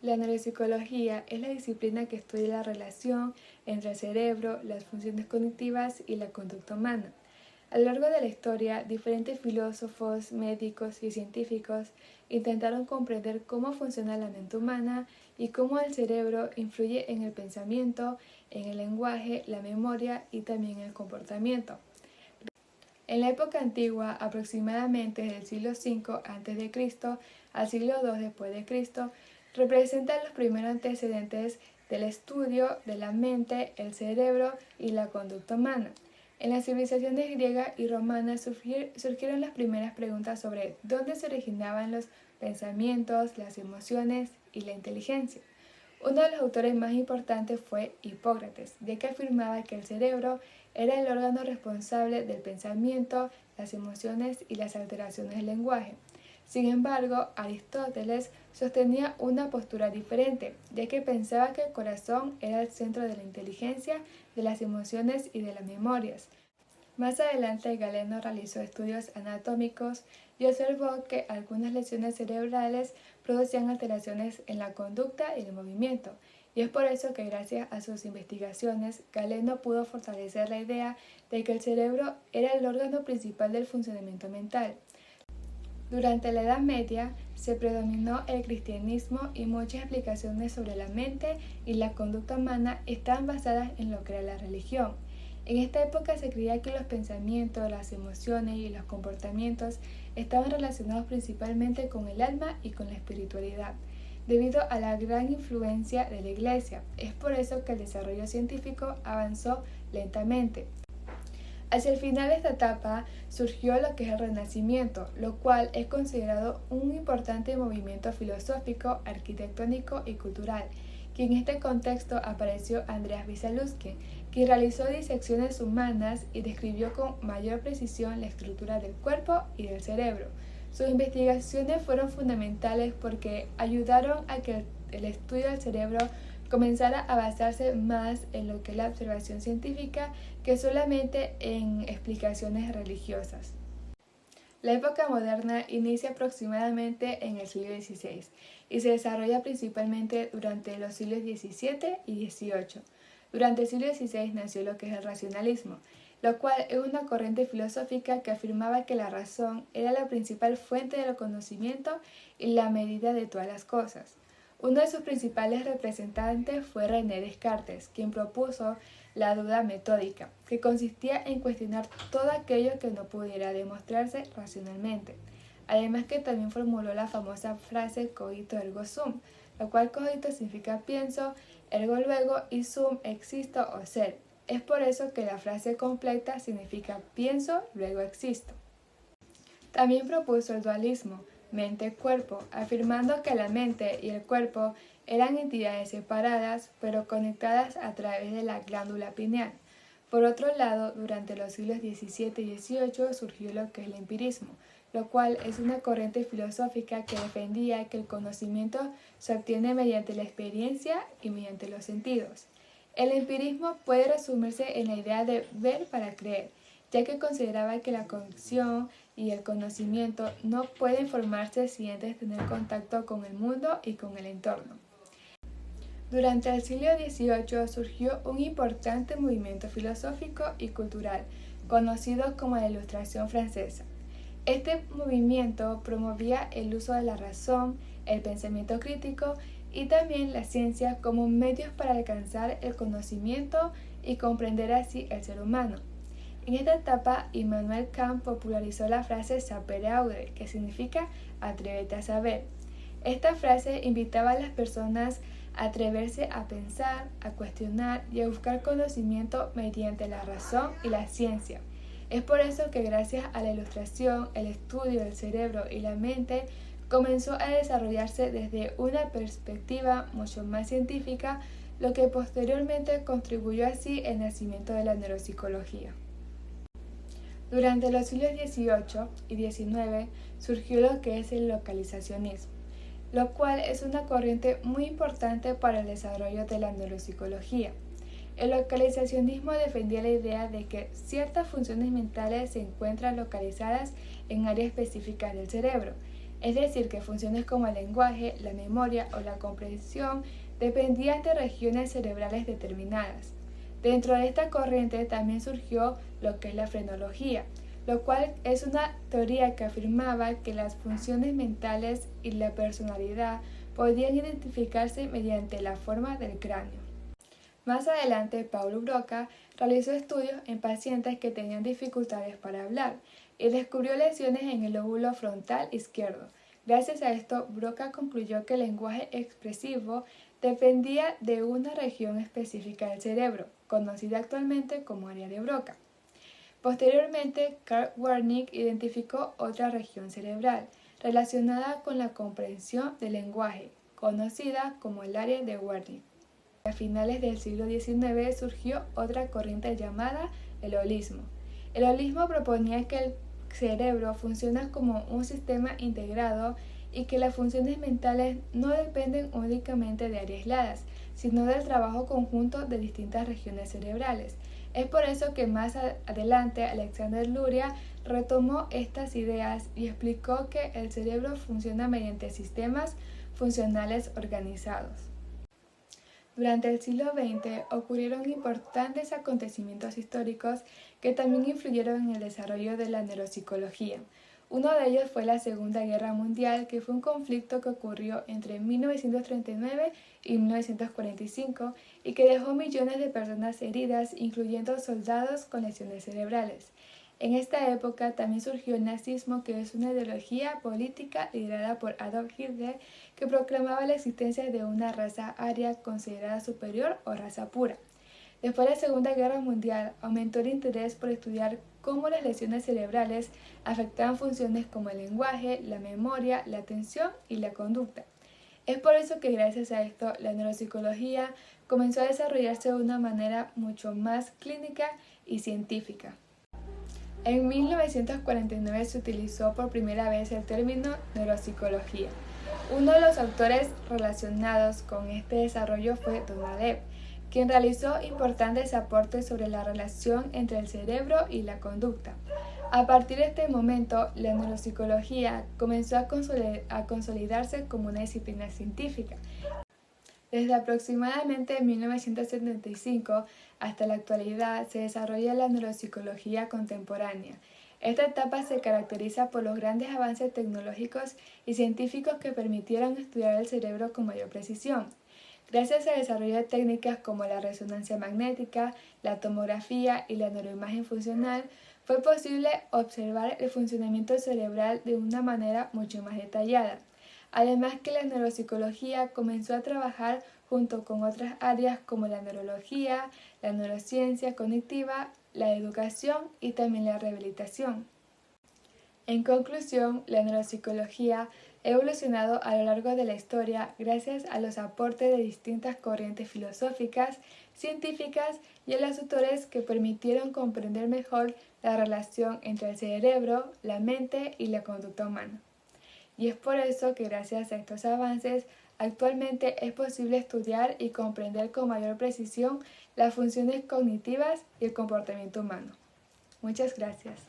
La neuropsicología es la disciplina que estudia la relación entre el cerebro, las funciones cognitivas y la conducta humana. A lo largo de la historia, diferentes filósofos, médicos y científicos intentaron comprender cómo funciona la mente humana y cómo el cerebro influye en el pensamiento, en el lenguaje, la memoria y también en el comportamiento. En la época antigua, aproximadamente desde el siglo V a.C. al siglo II después de Cristo, representan los primeros antecedentes del estudio de la mente, el cerebro y la conducta humana. En las civilizaciones griega y romana surgieron las primeras preguntas sobre dónde se originaban los pensamientos, las emociones y la inteligencia. Uno de los autores más importantes fue Hipócrates, ya que afirmaba que el cerebro era el órgano responsable del pensamiento, las emociones y las alteraciones del lenguaje. Sin embargo, Aristóteles sostenía una postura diferente, ya que pensaba que el corazón era el centro de la inteligencia, de las emociones y de las memorias. Más adelante, Galeno realizó estudios anatómicos y observó que algunas lesiones cerebrales producían alteraciones en la conducta y el movimiento, y es por eso que gracias a sus investigaciones, Galeno pudo fortalecer la idea de que el cerebro era el órgano principal del funcionamiento mental. Durante la Edad Media se predominó el cristianismo y muchas explicaciones sobre la mente y la conducta humana están basadas en lo que era la religión. En esta época se creía que los pensamientos, las emociones y los comportamientos estaban relacionados principalmente con el alma y con la espiritualidad, debido a la gran influencia de la Iglesia. Es por eso que el desarrollo científico avanzó lentamente. Hacia el final de esta etapa surgió lo que es el Renacimiento, lo cual es considerado un importante movimiento filosófico, arquitectónico y cultural, que en este contexto apareció Andreas Vizaluzki, quien realizó disecciones humanas y describió con mayor precisión la estructura del cuerpo y del cerebro. Sus investigaciones fueron fundamentales porque ayudaron a que el estudio del cerebro comenzara a basarse más en lo que es la observación científica que solamente en explicaciones religiosas. La época moderna inicia aproximadamente en el siglo XVI y se desarrolla principalmente durante los siglos XVII y XVIII. Durante el siglo XVI nació lo que es el racionalismo, lo cual es una corriente filosófica que afirmaba que la razón era la principal fuente del conocimiento y la medida de todas las cosas. Uno de sus principales representantes fue René Descartes, quien propuso la duda metódica, que consistía en cuestionar todo aquello que no pudiera demostrarse racionalmente. Además que también formuló la famosa frase cogito ergo sum, lo cual cogito significa pienso, ergo luego y sum existo o ser. Es por eso que la frase completa significa pienso, luego existo. También propuso el dualismo, mente-cuerpo, afirmando que la mente y el cuerpo eran entidades separadas, pero conectadas a través de la glándula pineal. Por otro lado, durante los siglos XVII y XVIII surgió lo que es el empirismo, lo cual es una corriente filosófica que defendía que el conocimiento se obtiene mediante la experiencia y mediante los sentidos. El empirismo puede resumirse en la idea de ver para creer, ya que consideraba que la cognición y el conocimiento no pueden formarse sin antes tener contacto con el mundo y con el entorno. Durante el siglo XVIII surgió un importante movimiento filosófico y cultural, conocido como la Ilustración francesa. Este movimiento promovía el uso de la razón, el pensamiento crítico y también la ciencia como medios para alcanzar el conocimiento y comprender así el ser humano. En esta etapa, Immanuel Kant popularizó la frase sapere aude, que significa atrévete a saber. Esta frase invitaba a las personas a atreverse a pensar, a cuestionar y a buscar conocimiento mediante la razón y la ciencia. Es por eso que gracias a la ilustración, el estudio del cerebro y la mente comenzó a desarrollarse desde una perspectiva mucho más científica, lo que posteriormente contribuyó así al nacimiento de la neuropsicología. Durante los siglos XVIII y XIX surgió lo que es el localizacionismo, lo cual es una corriente muy importante para el desarrollo de la neuropsicología. El localizacionismo defendía la idea de que ciertas funciones mentales se encuentran localizadas en áreas específicas del cerebro. es decir, que funciones como el lenguaje, la memoria o la comprensión dependían de regiones cerebrales determinadas. Dentro de esta corriente también surgió lo que es la frenología, lo cual es una teoría que afirmaba que las funciones mentales y la personalidad podían identificarse mediante la forma del cráneo. Más adelante, Paul Broca realizó estudios en pacientes que tenían dificultades para hablar y descubrió lesiones en el lóbulo frontal izquierdo. Gracias a esto, Broca concluyó que el lenguaje expresivo dependía de una región específica del cerebro, conocida actualmente como área de Broca. Posteriormente, Karl Wernicke identificó otra región cerebral relacionada con la comprensión del lenguaje, conocida como el área de Wernicke. A finales del siglo XIX surgió otra corriente llamada el holismo. El holismo proponía que el cerebro funciona como un sistema integrado y que las funciones mentales no dependen únicamente de áreas aisladas, sino del trabajo conjunto de distintas regiones cerebrales. Es por eso que más adelante Alexander Luria retomó estas ideas y explicó que el cerebro funciona mediante sistemas funcionales organizados. Durante el siglo XX ocurrieron importantes acontecimientos históricos que también influyeron en el desarrollo de la neuropsicología. Uno de ellos fue la Segunda Guerra Mundial, que fue un conflicto que ocurrió entre 1939 y 1945 y que dejó millones de personas heridas, incluyendo soldados con lesiones cerebrales. En esta época también surgió el nazismo, que es una ideología política liderada por Adolf Hitler que proclamaba la existencia de una raza aria considerada superior o raza pura. Después de la Segunda Guerra Mundial, aumentó el interés por estudiar cómo las lesiones cerebrales afectaban funciones como el lenguaje, la memoria, la atención y la conducta. Es por eso que gracias a esto la neuropsicología comenzó a desarrollarse de una manera mucho más clínica y científica. En 1949 se utilizó por primera vez el término neuropsicología. Uno de los autores relacionados con este desarrollo fue Donadel, quien realizó importantes aportes sobre la relación entre el cerebro y la conducta. A partir de este momento, la neuropsicología comenzó a consolidarse como una disciplina científica. Desde aproximadamente 1975 hasta la actualidad se desarrolla la neuropsicología contemporánea. Esta etapa se caracteriza por los grandes avances tecnológicos y científicos que permitieron estudiar el cerebro con mayor precisión. Gracias al desarrollo de técnicas como la resonancia magnética, la tomografía y la neuroimagen funcional, fue posible observar el funcionamiento cerebral de una manera mucho más detallada. Además que la neuropsicología comenzó a trabajar junto con otras áreas como la neurología, la neurociencia cognitiva, la educación y también la rehabilitación. En conclusión, la neuropsicología ha evolucionado a lo largo de la historia gracias a los aportes de distintas corrientes filosóficas, científicas y a los autores que permitieron comprender mejor la relación entre el cerebro, la mente y la conducta humana. Y es por eso que gracias a estos avances, actualmente es posible estudiar y comprender con mayor precisión las funciones cognitivas y el comportamiento humano. Muchas gracias.